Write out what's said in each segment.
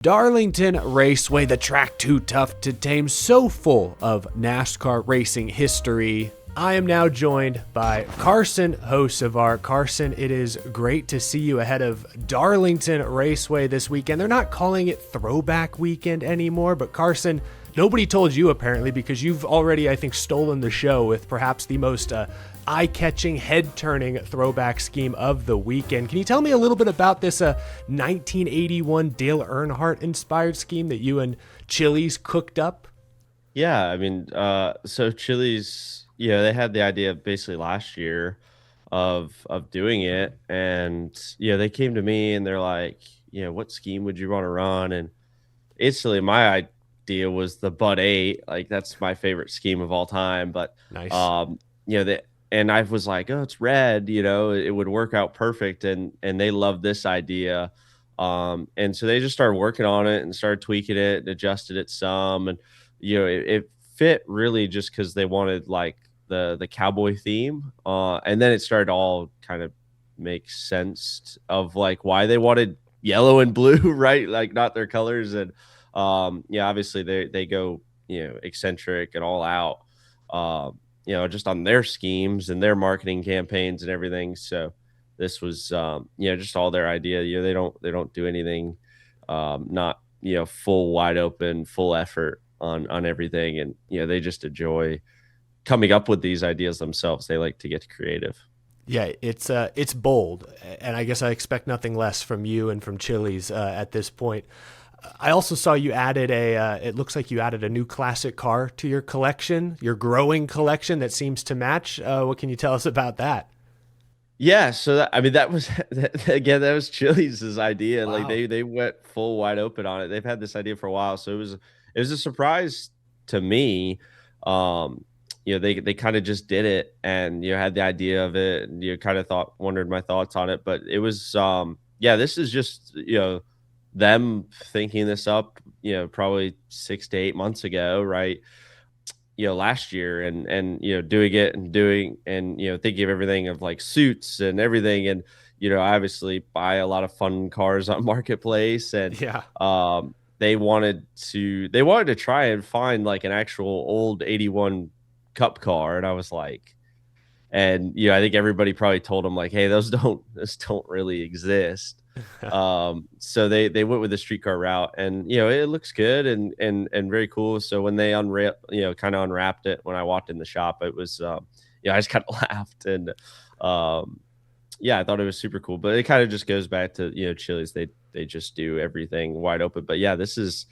Darlington Raceway, the track too tough to tame, so full of NASCAR racing history. I am now joined by Carson Hocevar. Carson, it is great to see you ahead of Darlington Raceway this weekend. They're not calling it Throwback Weekend anymore, but Carson, nobody told you apparently, because you've already, I think, stolen the show with perhaps the most eye-catching, head-turning throwback scheme of the weekend. Can you tell me a little bit about this 1981 Dale Earnhardt-inspired scheme that you and Chili's cooked up? Yeah, I mean, so Chili's, they had the idea basically last year of doing it, and they came to me and they're like, what scheme would you want to run? And instantly, my idea was the Bud 8, like that's my favorite scheme of all time. But Nice. that, and I was like, oh, it's red, it would work out perfect, and they loved this idea. And so they just started working on it and started tweaking it and adjusted it some, and it fit really just because they wanted like the cowboy theme, and then it started to all kind of make sense of like why they wanted yellow and blue, right? Like not their colors. And obviously they go eccentric and all out, just on their schemes and their marketing campaigns and everything. So this was just all their idea. They don't do anything, not full wide open, full effort on everything. And they just enjoy coming up with these ideas themselves. They like to get creative. Yeah, it's bold, and I guess I expect nothing less from you and from Chili's at this point. I also saw you added it looks like you added a new classic car to your collection, your growing collection that seems to match. What can you tell us about that? Yeah, so I mean that was again, that was Chili's idea. Like Wow. they went full wide open on it. They've had this idea for a while, so it was a surprise to me. Um, they kind of just did it, and had the idea of it, and kind of wondered my thoughts on it. But it was this is just them thinking this up, probably 6 to 8 months ago, right? Last year, and doing it and doing, and thinking of everything of like suits and everything. And I obviously buy a lot of fun cars on marketplace. And Yeah. they wanted to try and find like an actual old 81 cup car. And I was like, and I think everybody probably told them like, hey, those don't really exist. So they went with the streetcar route, and it looks good and very cool. So when they kind of unwrapped it, when I walked in the shop, it was I just kind of laughed. And um I thought it was super cool. But it kind of just goes back to Chili's. They just do everything wide open. But yeah, this is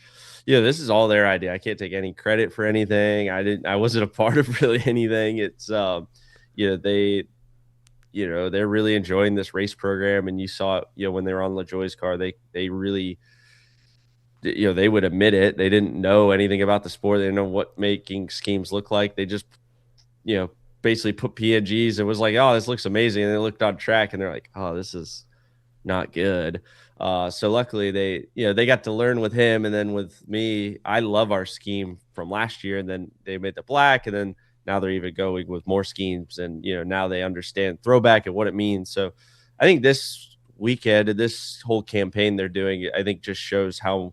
all their idea. I can't take any credit for anything. I wasn't a part of really anything. It's they they're really enjoying this race program. And you saw it, when they were on LaJoie's car, they really, they would admit it. They didn't know anything about the sport. They didn't know what making schemes look like. They just, you know, basically put PNGs and was like, oh, this looks amazing. And they looked on track and they're like, oh, this is not good. So luckily they got to learn with him. And then with me, I love our scheme from last year. And then they made the black, and then now they're even going with more schemes. And, now they understand throwback and what it means. So I think this weekend and this whole campaign they're doing, I think just shows how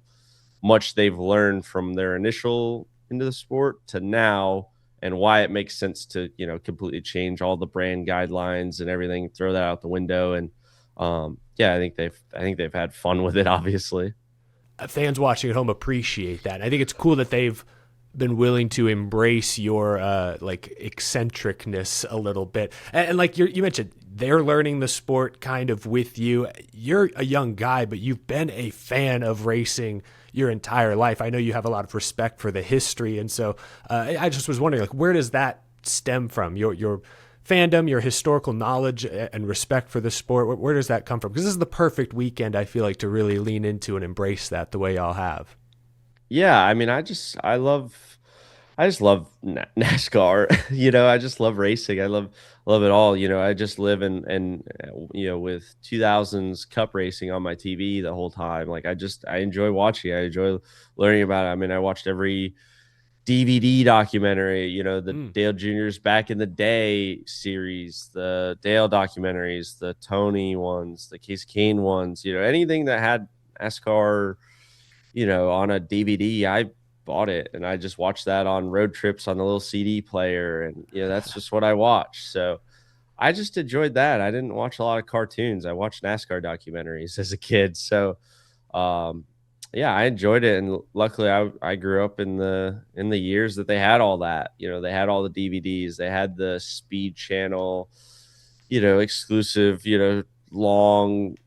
much they've learned from their initial into the sport to now, and why it makes sense to, completely change all the brand guidelines and everything, throw that out the window. And I think they've had fun with it, obviously. Fans watching at home appreciate that. And I think it's cool that they've been willing to embrace your like eccentricness a little bit. And like you mentioned, they're learning the sport kind of with you. You're a young guy, but you've been a fan of racing your entire life. I know you have a lot of respect for the history, and so I just was wondering, like, where does that stem from? Your fandom, your historical knowledge and respect for the sport. Where does that come from? Because this is the perfect weekend, I feel like, to really lean into and embrace that the way y'all have. Yeah, I mean, I just love NASCAR. I just love racing. I love it all. I just live in with 2000s Cup racing on my TV the whole time. Like I enjoy watching. I enjoy learning about it. I mean, I watched every DVD documentary. The Mm. Dale Juniors back in the day series, the Dale documentaries, the Tony ones, the Case Kane ones. Anything that had NASCAR on a DVD. I bought it and I just watched that on road trips on the little CD player. And, that's just what I watched. So I just enjoyed that. I didn't watch a lot of cartoons. I watched NASCAR documentaries as a kid. So, yeah, I enjoyed it. And luckily I grew up in the years that they had all that. They had all the DVDs, they had the Speed Channel, exclusive, long,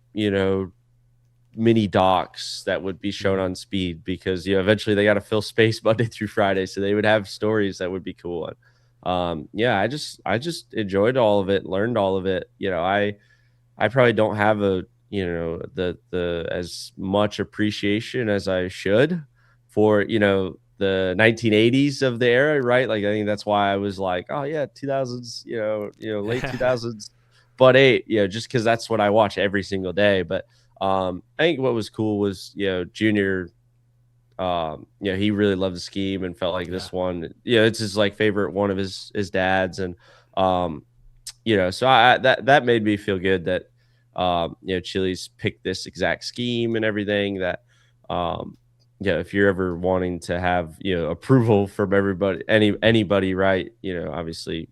mini docs that would be shown on Speed, because eventually they got to fill space Monday through Friday, so they would have stories that would be cool. And yeah, I just enjoyed all of it, learned all of it. I probably don't have the as much appreciation as I should for the 1980s of the era, right? Like I think that's why I was like, oh yeah, 2000s, late 2000s, but just because that's what I watch every single day. But I think what was cool was Junior. He really loved the scheme and felt like this one, it's his like favorite one of his dads. And so that made me feel good that Chili's picked this exact scheme and everything. That if you're ever wanting to have approval from everybody, anybody, right? Obviously,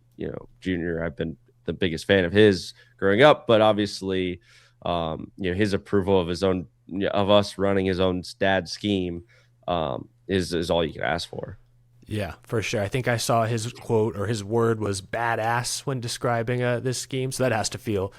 Junior, I've been the biggest fan of his growing up, but obviously his approval of his own, of us running his own dad scheme is all you can ask for. Yeah, for sure. I think I saw his quote, or his word was badass, when describing this scheme. So that has to feel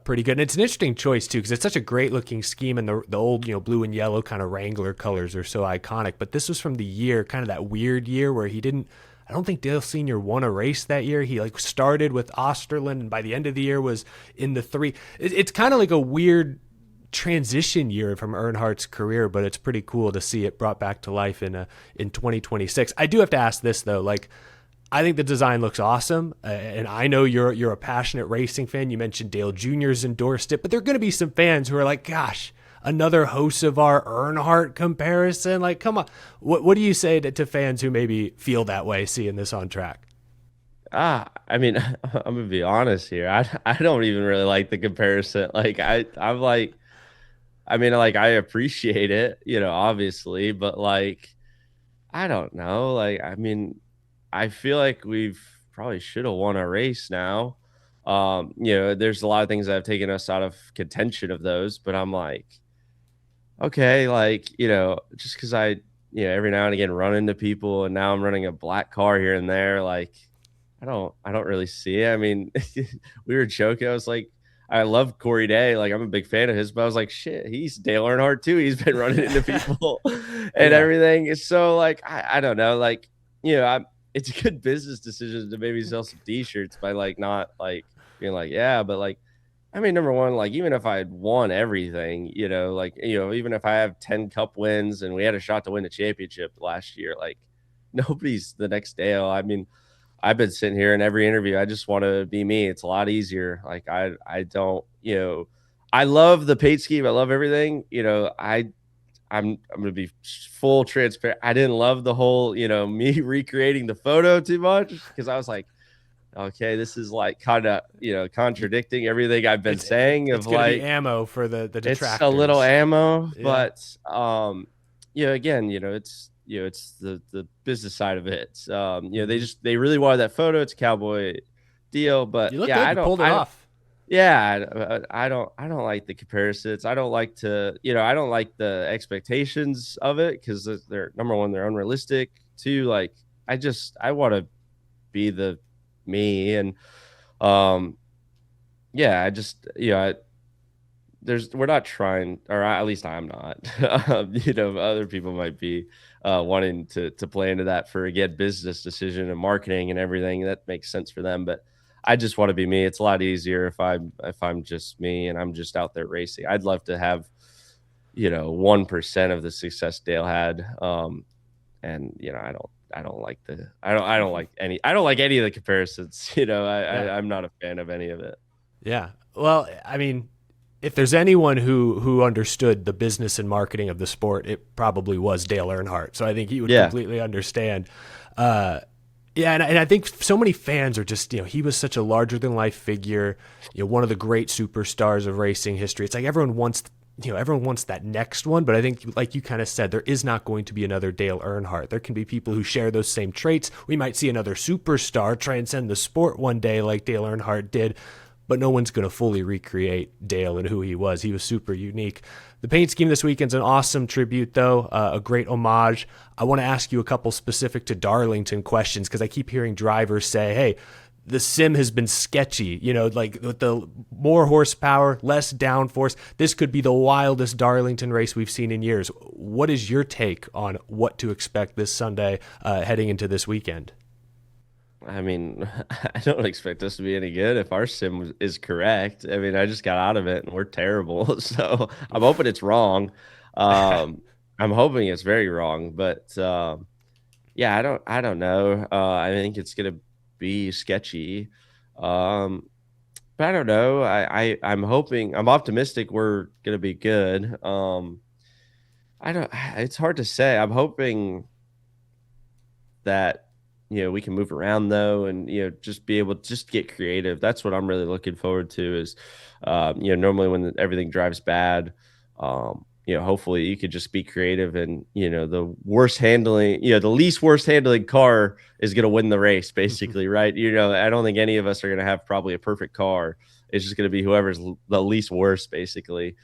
pretty good. And it's an interesting choice too, because it's such a great looking scheme, and the old, blue and yellow kind of Wrangler colors are so iconic. But this was from the year, kind of that weird year where I don't think Dale Sr. won a race that year. He like started with Osterland, and by the end of the year was in the 3. It's kind of like a weird transition year from Earnhardt's career, but it's pretty cool to see it brought back to life in 2026. I do have to ask this though, like I think the design looks awesome, and I know you're a passionate racing fan. You mentioned Dale Jr.'s endorsed it, but there are going to be some fans who are like, gosh, another Hocevar Earnhardt comparison. Like, come on, what do you say to fans who maybe feel that way seeing this on track? I mean, I'm gonna be honest here. I don't even really like the comparison. Like I'm like, I mean, like, I appreciate it, obviously, but like, I don't know. Like, I mean, I feel like we've probably should have won a race now. There's a lot of things that have taken us out of contention of those, but I'm like, okay, like, just because I, every now and again run into people, and now I'm running a black car here and there, like, I don't really see it. I mean, we were joking. I was like, I love Corey Day. Like, I'm a big fan of his, but I was like, shit, he's Dale Earnhardt too. He's been running into people and everything. So like, I don't know. Like, it's a good business decision to maybe sell some t-shirts by like, not like being like, yeah, but like, I mean, number one, like, even if I had won everything, like, even if I have 10 cup wins and we had a shot to win the championship last year, like nobody's the next Dale. I mean, I've been sitting here in every interview, I just want to be me. It's a lot easier. Like I don't, I love the paint scheme. I love everything. I'm going to be full transparent. I didn't love the whole, me recreating the photo too much, because I was like, okay, this is like kind of, contradicting everything I've been saying. It's of like be ammo for the detractors. It's a little ammo, but again, it's the business side of it. They really wanted that photo. It's a cowboy deal, but you pulled it off. Yeah, I don't like the comparisons. I don't like to, I don't like the expectations of it, because they're, number one, they're unrealistic. Two, like I want to be me, and we're not trying, or at least I'm not. Other people might be wanting to play into that for, again, business decision and marketing and everything. That makes sense for them, but I just want to be me. It's a lot easier if I'm just me and I'm just out there racing. I'd love to have 1% of the success Dale had, and I don't like any of the comparisons. I'm not a fan of any of it. Yeah. Well, I mean, if there's anyone who understood the business and marketing of the sport, it probably was Dale Earnhardt. So I think he would completely understand. And I think so many fans are just, he was such a larger than life figure, one of the great superstars of racing history. It's like everyone wants, everyone wants that next one, but I think, like you kind of said, there is not going to be another Dale Earnhardt. There can be people who share those same traits. We might see another superstar transcend the sport one day like Dale Earnhardt did, but no one's going to fully recreate Dale and who he was. He was super unique. The paint scheme this weekend's an awesome tribute, though, a great homage. I want to ask you a couple specific to Darlington questions, because I keep hearing drivers say, hey, the sim has been sketchy, like with the more horsepower, less downforce. This could be the wildest Darlington race we've seen in years. What is your take on what to expect this Sunday heading into this weekend? I mean, I don't expect us to be any good if our sim is correct. I mean, I just got out of it and we're terrible. So I'm hoping it's wrong. I'm hoping it's very wrong, but yeah, I don't know. I think it's going to be sketchy. But I don't know. I'm hoping, I'm optimistic we're going to be good. It's hard to say. I'm hoping that, we can move around though, and, just be able to just get creative. That's what I'm really looking forward to is, normally when everything drives bad, hopefully you could just be creative and, the least worst handling car is going to win the race basically. Right. I don't think any of us are going to have probably a perfect car. It's just going to be whoever's the least worst basically.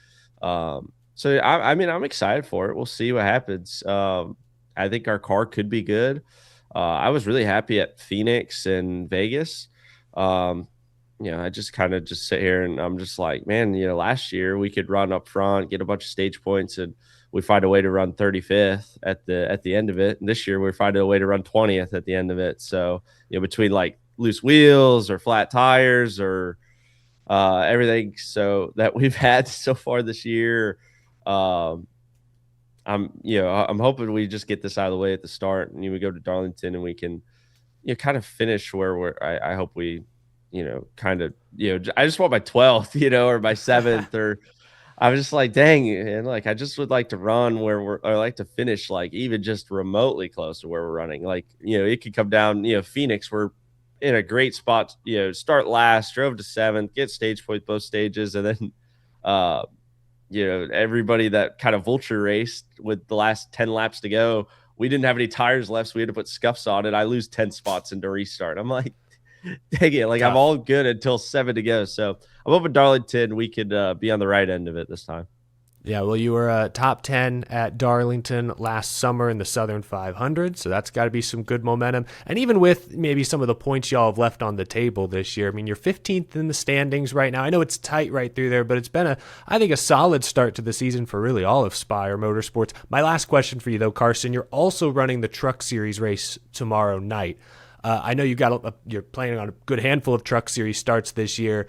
So I mean, I'm excited for it. We'll see what happens. I think our car could be good. I was really happy at Phoenix and Vegas. I just kind of just sit here and I'm just like, man, last year we could run up front, get a bunch of stage points, and we find a way to run 35th at the end of it. And this year we're finding a way to run 20th at the end of it. So, between like loose wheels or flat tires or everything so that we've had so far this year, I'm hoping we just get this out of the way at the start, and we go to Darlington and we can, kind of finish where I hope we, kind of, I just want my 12th, or my 7th, or I was just like, dang, and like I just would like to run or like to finish like even just remotely close to where we're running. Like, it could come down, Phoenix, we're in a great spot, start last, drove to 7th, get stage point both stages, and then everybody that kind of vulture raced with the last 10 laps to go, we didn't have any tires left, so we had to put scuffs on it. I lose 10 spots into restart. I'm like, dang it, like tough. I'm all good until 7 to go. So I'm hoping Darlington we could be on the right end of it this time. Yeah, well, you were top 10 at Darlington last summer in the Southern 500, so that's got to be some good momentum. And even with maybe some of the points y'all have left on the table this year, I mean, you're 15th in the standings right now. I know it's tight right through there, but it's been I think a solid start to the season for really all of Spire Motorsports. My last question for you, though, Carson, you're also running the Truck Series race tomorrow night. I know you're planning on a good handful of Truck Series starts this year.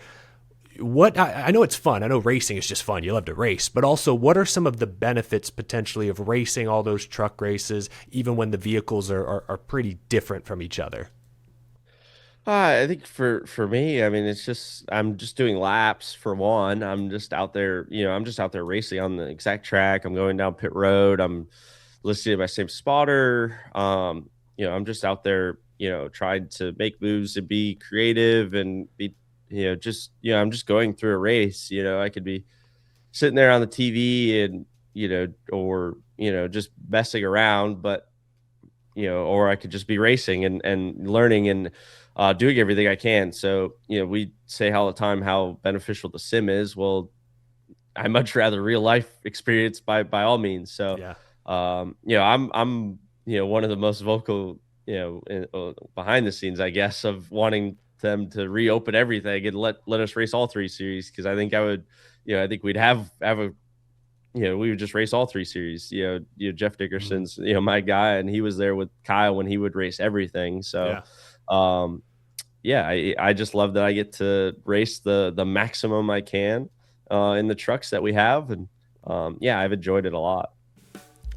I know it's fun. I know racing is just fun. You love to race, but also what are some of the benefits potentially of racing all those truck races, even when the vehicles are pretty different from each other? I think for me, I mean, it's just, I'm just doing laps for one. I'm just out there, I'm just out there racing on the exact track. I'm going down pit road. I'm listening to my same spotter. I'm just out there, trying to make moves and be creative and be, I'm just going through a race. I could be sitting there on the TV and, or, just messing around, but, or I could just be racing and learning and doing everything I can. So, we say all the time how beneficial the sim is. Well, I much rather real life experience by all means. So, yeah. I'm one of the most vocal, behind the scenes, I guess, of wanting them to reopen everything and let us race all 3 series. Cause I think I think we'd have we would just race all 3 series, Jeff Dickerson's, my guy, and he was there with Kyle when he would race everything. So, I just love that I get to race the maximum I can, in the trucks that we have. And, I've enjoyed it a lot.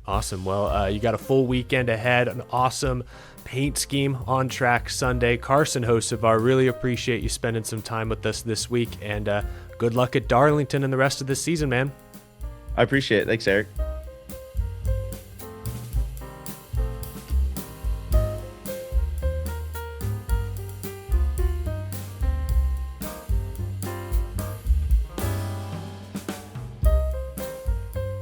Awesome. Well, you got a full weekend ahead, an awesome paint scheme on track Sunday. Carson Hocevar, really appreciate you spending some time with us this week, and good luck at Darlington and the rest of the season, man. I appreciate it. Thanks, Eric.